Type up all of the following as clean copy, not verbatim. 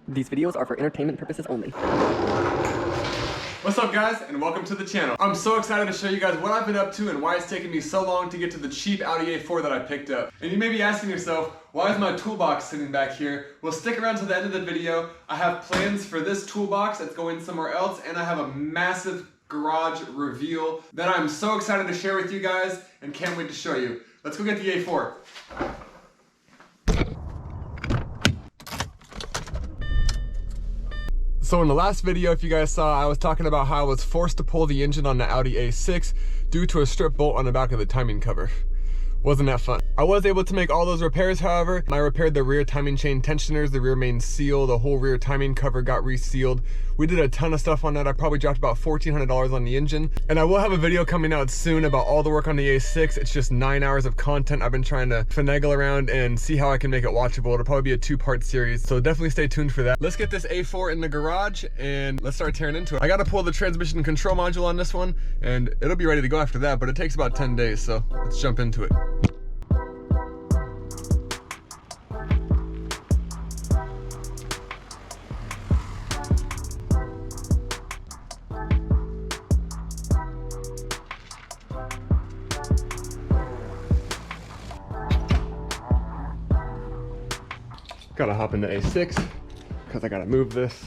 These videos are for entertainment purposes only. What's up guys, and welcome to the channel. I'm so excited to show you guys what I've been up to and why it's taken me so long to get to the cheap Audi A4 that I picked up. And you may be asking yourself, why is my toolbox sitting back here? Well, stick around to the end of the video. I have plans for this toolbox that's going somewhere else, and I have a massive garage reveal that I'm so excited to share with you guys and can't wait to show you. Let's go get the A4. So in the last video, if you guys saw, I was talking about how I was forced to pull the engine on the Audi A6 due to a strip bolt on the back of the timing cover. Wasn't that fun? I was able to make all those repairs, however. I repaired the rear timing chain tensioners, the rear main seal, the whole rear timing cover got resealed. We did a ton of stuff on that. I probably dropped about $1,400 on the engine. And I will have a video coming out soon about all the work on the A6. It's just 9 hours of content. I've been trying to finagle around and see how I can make it watchable. It'll probably be a 2-part series, so definitely stay tuned for that. Let's get this A4 in the garage and let's start tearing into it. I gotta pull the transmission control module on this one and it'll be ready to go after that, but it takes about 10 days, so let's jump into it. Gotta hop into A6 because I gotta move this.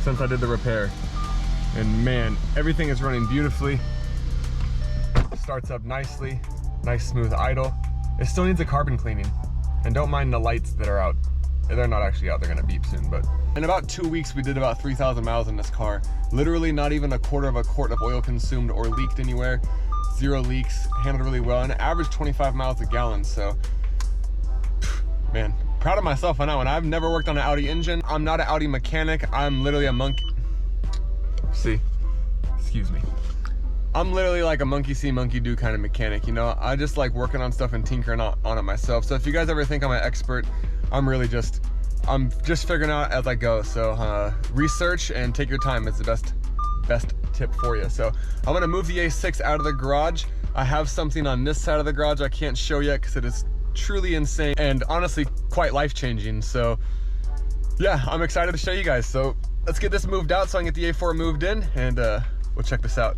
Since I did the repair. And man, everything is running beautifully. Starts up nicely, nice smooth idle. It still needs a carbon cleaning. And don't mind the lights that are out. They're not actually out, they're gonna beep soon, but. In about 2 weeks, we did about 3,000 miles in this car. Literally not even a quarter of a quart of oil consumed or leaked anywhere. 0 leaks, handled really well, and averaged 25 miles a gallon, so man, proud of myself on that one. I've never worked on an Audi engine. I'm not an Audi mechanic. I'm literally a monkey. See, excuse me. I'm literally like a monkey see, monkey do kind of mechanic, you know? I just like working on stuff and tinkering on it myself. So if you guys ever think I'm an expert, I'm just figuring out as I go. So research and take your time is the best tip for you. So I'm gonna move the A6 out of the garage. I have something on this side of the garage I can't show yet because it is truly insane and honestly quite life-changing. So yeah, I'm excited to show you guys. So let's get this moved out so I can get the A4 moved in and we'll check this out.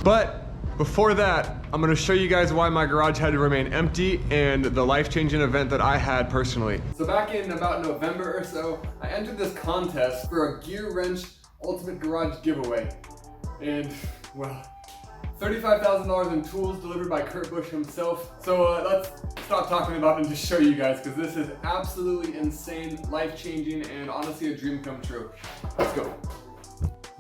But before that, I'm gonna show you guys why my garage had to remain empty and the life-changing event that I had personally. So back in about November or so, I entered this contest for a Gearwrench Ultimate Garage Giveaway. And, well, $35,000 in tools delivered by Busch himself. So let's stop talking about it and just show you guys, because this is absolutely insane, life-changing, and honestly a dream come true. Let's go.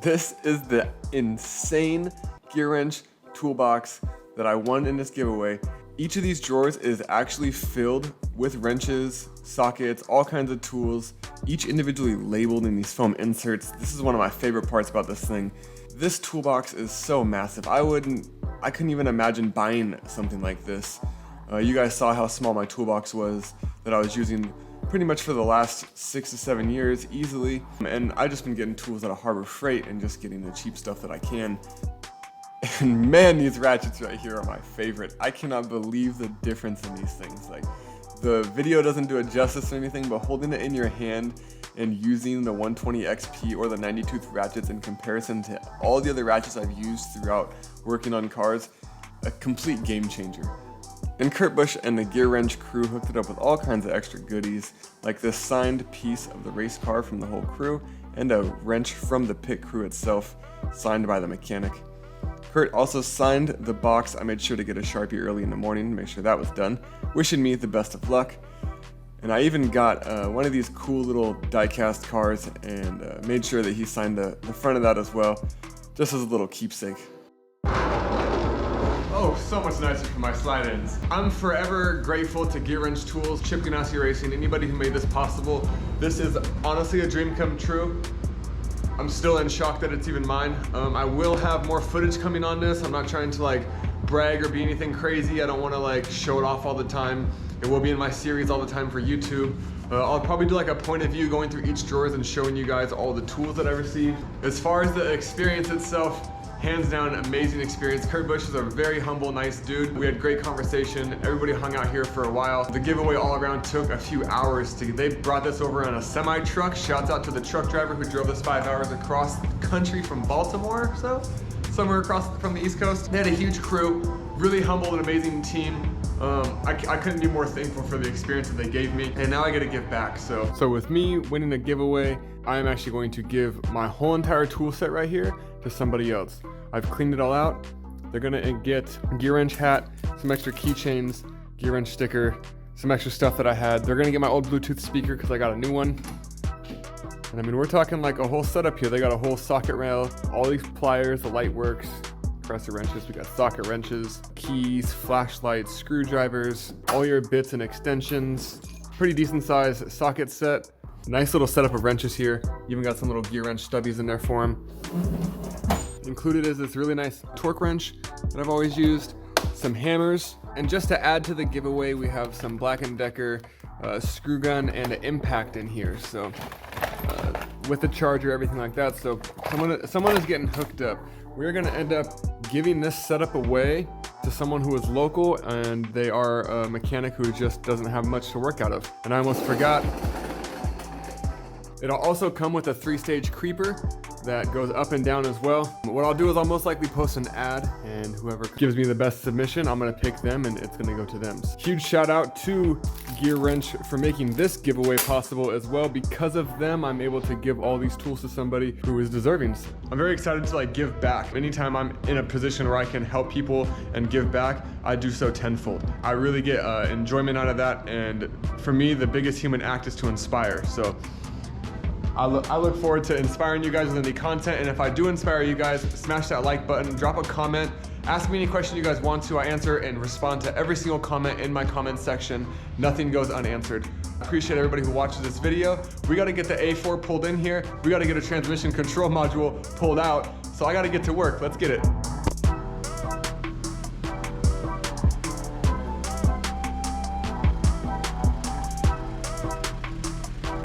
This is the insane Gearwrench toolbox that I won in this giveaway. Each of these drawers is actually filled with wrenches, sockets, all kinds of tools, each individually labeled in these foam inserts. This is one of my favorite parts about this thing. This toolbox is so massive. I couldn't even imagine buying something like this. You guys saw how small my toolbox was that I was using pretty much for the last 6 to 7 years easily. And I've just been getting tools out of Harbor Freight and just getting the cheap stuff that I can. And man, these ratchets right here are my favorite. I cannot believe the difference in these things. Like, the video doesn't do it justice or anything, but holding it in your hand and using the 120 XP or the 90 tooth ratchets in comparison to all the other ratchets I've used throughout working on cars, a complete game changer. And Busch and the Gearwrench crew hooked it up with all kinds of extra goodies, like this signed piece of the race car from the whole crew and a wrench from the pit crew itself, signed by the mechanic. Kurt also signed the box. I made sure to get a Sharpie early in the morning to make sure that was done, wishing me the best of luck. And I even got one of these cool little die-cast cars and made sure that he signed the front of that as well, just as a little keepsake. Oh, so much nicer for my slide-ins. I'm forever grateful to Gearwrench Tools, Chip Ganassi Racing, anybody who made this possible. This is honestly a dream come true. I'm still in shock that it's even mine. I will have more footage coming on this. I'm not trying to like brag or be anything crazy. I don't want to like show it off all the time. It will be in my series all the time for YouTube. I'll probably do like a point of view going through each drawers and showing you guys all the tools that I received. As far as the experience itself, Hands down, amazing experience. Kurt Busch is a very humble, nice dude. We had great conversation. Everybody hung out here for a while. The giveaway all around took a few hours they brought this over on a semi truck. Shouts out to the truck driver who drove this 5 hours across the country from Baltimore, so somewhere across from the East Coast. They had a huge crew, really humble and amazing team. I couldn't be more thankful for the experience that they gave me, and now I get to give back. So with me winning a giveaway, I am actually going to give my whole entire tool set right here to somebody else. I've cleaned it all out. They're gonna get Gearwrench hat, some extra keychains, Gearwrench sticker, some extra stuff that I had. They're gonna get my old Bluetooth speaker because I got a new one. And I mean, we're talking like a whole setup here. They got a whole socket rail, all these pliers, the light works, compressor wrenches, we got socket wrenches, keys, flashlights, screwdrivers, all your bits and extensions. Pretty decent size socket set. Nice little setup of wrenches here. Even got some little gear wrench stubbies in there for them. Included is this really nice torque wrench that I've always used, some hammers, and just to add to the giveaway, we have some Black & Decker screw gun and an impact in here. So with the charger, everything like that. So someone is getting hooked up. We're gonna end up giving this setup away to someone who is local, and they are a mechanic who just doesn't have much to work out of. And I almost forgot, it'll also come with a 3-stage creeper that goes up and down as well. What I'll do is I'll most likely post an ad, and whoever gives me the best submission, I'm gonna pick them and it's gonna go to them. Huge shout out to Gearwrench for making this giveaway possible as well. Because of them, I'm able to give all these tools to somebody who is deserving. I'm very excited to give back. Anytime I'm in a position where I can help people and give back, I do so tenfold. I really get enjoyment out of that, and for me, the biggest human act is to inspire. So I look forward to inspiring you guys with any content, and if I do inspire you guys, smash that like button, drop a comment, ask me any question you guys want to. I answer and respond to every single comment in my comment section. Nothing goes unanswered. I appreciate everybody who watches this video. We gotta get the A4 pulled in here. We gotta get a transmission control module pulled out. So I gotta get to work. Let's get it.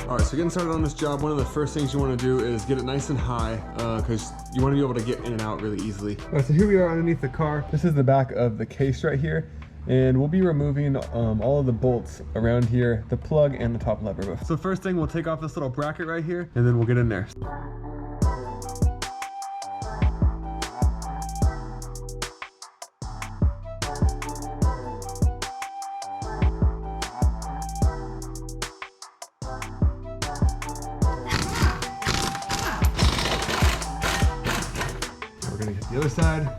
All right, so getting started on this job, one of the first things you want to do is get it nice and high because you want to be able to get in and out really easily. All right, so here we are underneath the car. This is the back of the case right here, and we'll be removing all of the bolts around here, the plug and the top lever. So first thing, we'll take off this little bracket right here, and then we'll get in there. We're gonna get the other side.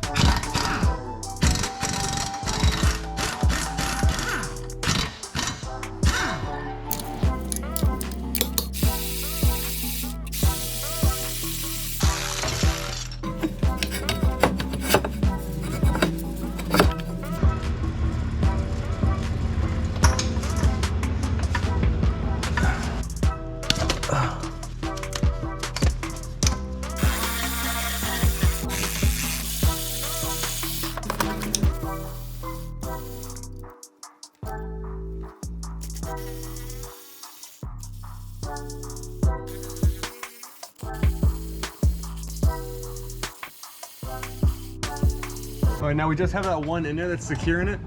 All right, now we just have that one in there that's securing it.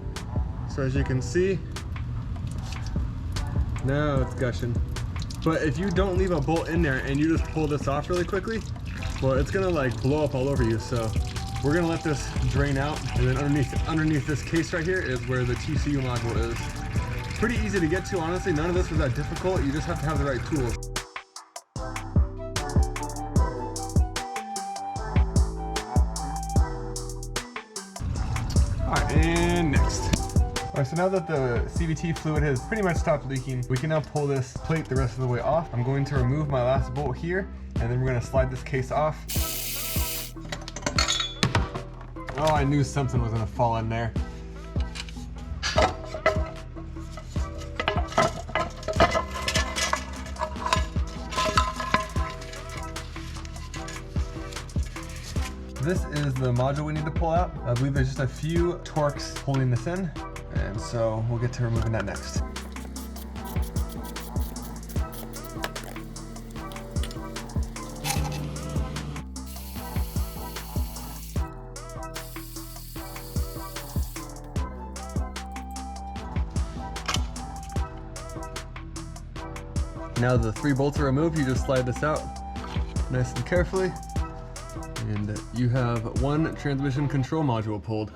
So as you can see, now it's gushing. But if you don't leave a bolt in there and you just pull this off really quickly, well, it's gonna blow up all over you. So we're gonna let this drain out, and then underneath this case right here is where the TCU module is. Pretty easy to get to, honestly. None of this was that difficult. You just have to have the right tools. All right, and next. All right, so now that the CVT fluid has pretty much stopped leaking, we can now pull this plate the rest of the way off. I'm going to remove my last bolt here, and then we're gonna slide this case off. Oh, I knew something was gonna fall in there. This is the module we need to pull out. I believe there's just a few Torx holding this in, and so we'll get to removing that next. Now the 3 bolts are removed, you just slide this out nice and carefully, and you have 1 transmission control module pulled.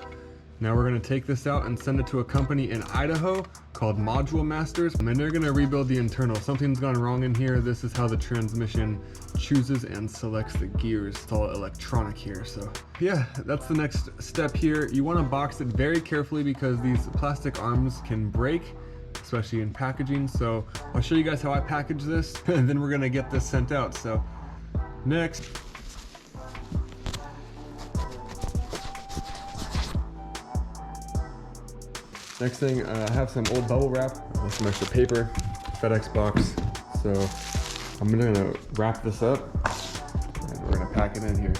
Now we're going to take this out and send it to a company in Idaho called Module Masters, and they're going to rebuild the internal. Something's gone wrong in here. This is how the transmission chooses and selects the gears. It's all electronic here. So yeah, that's the next step here. You want to box it very carefully because these plastic arms can break, especially in packaging. So I'll show you guys how I package this, and then we're going to get this sent out. So next, thing, I have some old bubble wrap, some extra paper, FedEx box. So I'm gonna wrap this up and we're gonna pack it in here.